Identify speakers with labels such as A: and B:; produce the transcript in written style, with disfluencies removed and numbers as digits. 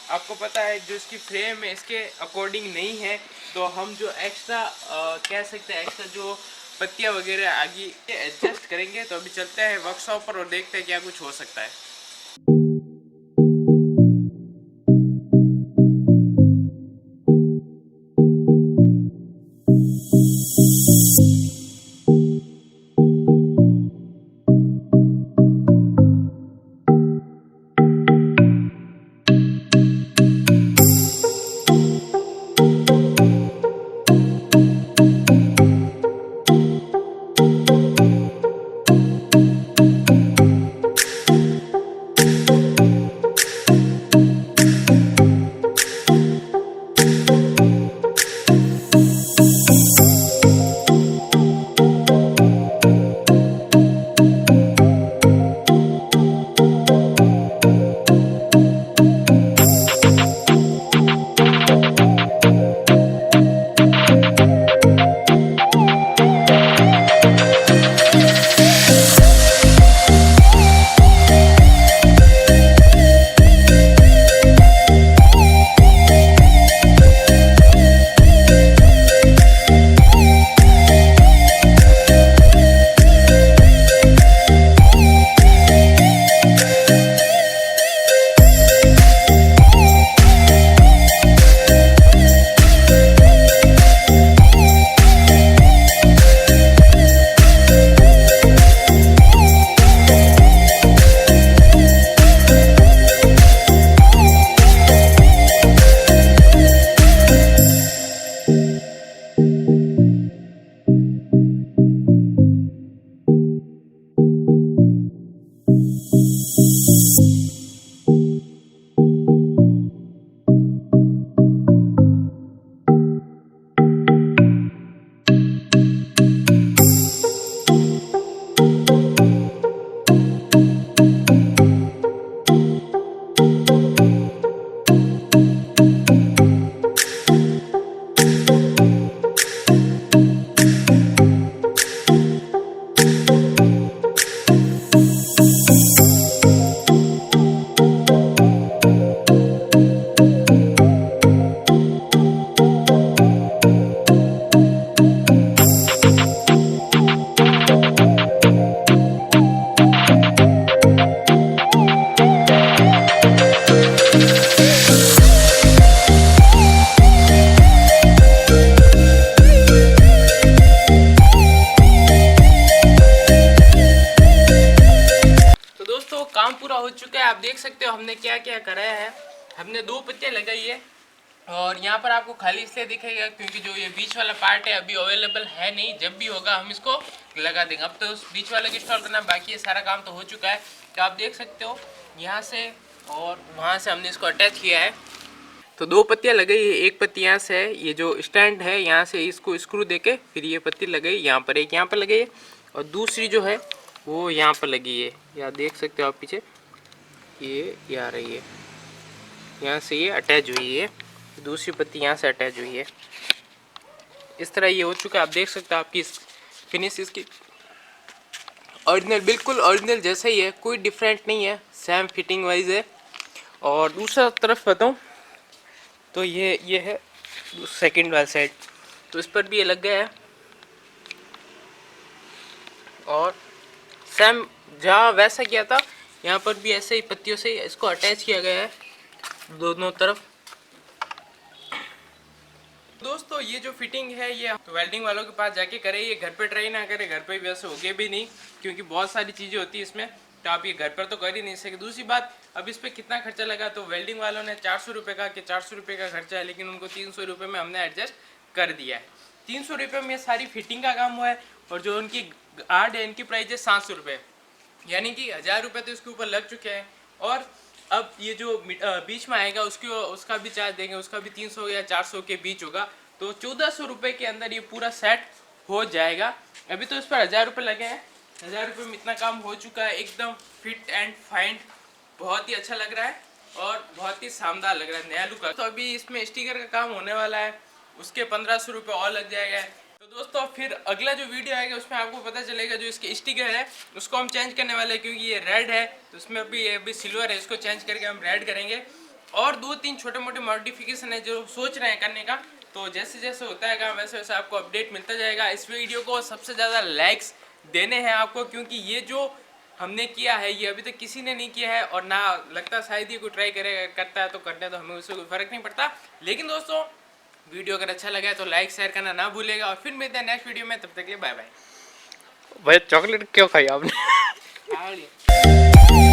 A: आपको पता है जो इसकी फ्रेम है इसके अकॉर्डिंग नहीं है, तो हम जो एक्स्ट्रा कह सकते हैं एक्स्ट्रा जो पत्तियाँ वगैरह आगे एडजस्ट करेंगे। तो अभी चलते हैं वर्कशॉप पर और देखते हैं क्या कुछ हो सकता है। काम पूरा हो चुका है। आप देख सकते हो हमने क्या क्या कराया है। हमने 2 पत्तियाँ लगाई है और यहाँ पर आपको खाली इसलिए दिखेगा क्योंकि जो ये बीच वाला पार्ट है अभी अवेलेबल है नहीं, जब भी होगा हम इसको लगा देंगे। अब तो उस बीच वाले को इंस्टॉल करना बाकी है, सारा काम तो हो चुका है। तो आप देख सकते हो यहाँ से और वहाँ से हमने इसको अटैच किया है। तो 2 पत्तियाँ लगाई है, एक पत्ती यहाँ से है, ये जो स्टैंड है यहाँ से इसको स्क्रू देके फिर ये पत्ती लगाई यहाँ पर, एक यहाँ पर लगाई है और दूसरी जो है वो यहाँ पर लगी है। यहाँ देख सकते हो आप पीछे ये आ रही है, यहाँ से ये अटैच हुई है, दूसरी पत्ती यहाँ से अटैच हुई है। इस तरह ये हो चुका है। आप देख सकते हो आपकी फिनिश इसकी ओरिजिनल, बिल्कुल ओरिजिनल जैसा ही है, कोई डिफरेंट नहीं है, सेम फिटिंग वाइज है। और दूसरा तरफ बताऊँ तो ये है सेकंड वाला साइड, तो इस पर भी ये लग गया है और सेम जहाँ वैसा किया था यहाँ पर भी ऐसे ही पत्तियों से इसको अटैच किया गया है दोनों तरफ। दोस्तों ये जो फिटिंग है ये तो वेल्डिंग वालों के पास जाके करें, ये घर पे ट्राई ना करें, घर पे भी वैसे होगे भी नहीं क्योंकि बहुत सारी चीज़ें होती है इसमें, तो आप ये घर पर तो कर ही नहीं सकते। दूसरी बात, अब इस पर कितना खर्चा लगा, तो वेल्डिंग वालों ने 400 रुपये का कि 400 रुपये का खर्चा है, लेकिन उनको 300 रुपये में हमने एडजस्ट कर दिया है। 300 रुपये में सारी फिटिंग का काम हुआ है और जो उनकी आर्ट है इनकी प्राइस है 700 रुपये, यानी कि 1000 रुपये तो इसके ऊपर लग चुके हैं। और अब ये जो बीच में आएगा उसका भी चार्ज देंगे, उसका भी 300 या 400 के बीच होगा, तो 1400 रुपये के अंदर ये पूरा सेट हो जाएगा। अभी तो इस पर 1000 रुपये लगे हैं, 1000 रुपये में इतना काम हो चुका है, एकदम फिट एंड फाइन, बहुत ही अच्छा लग रहा है और बहुत ही शानदार लग रहा है, नया लुक। तो अभी इसमें स्टिकर का काम होने वाला है, उसके 1500 रुपये और लग जाएगा। तो दोस्तों फिर अगला जो वीडियो आएगा उसमें आपको पता चलेगा जो इसके स्टिकर है उसको हम चेंज करने वाले हैं, क्योंकि ये रेड है तो उसमें अभी सिल्वर है, इसको चेंज करके हम रेड करेंगे। और 2-3 छोटे मोटे मॉडिफिकेशन है जो सोच रहे हैं करने का। तो जैसे जैसे होता है वैसे वैसे आपको अपडेट मिलता जाएगा। इस वीडियो को सबसे ज़्यादा लाइक्स देने हैं आपको, क्योंकि ये जो हमने किया है ये अभी तक किसी ने नहीं किया है और ना लगता शायद ये कोई ट्राई करता है तो करने तो हमें उससे कोई फ़र्क नहीं पड़ता। लेकिन दोस्तों वीडियो अगर अच्छा लगा है तो लाइक शेयर करना ना भूलेगा और फिर मिलते हैं नेक्स्ट वीडियो में। तब तक के लिए बाय बाय।
B: भाई चॉकलेट क्यों खाई आपने?
A: हाँ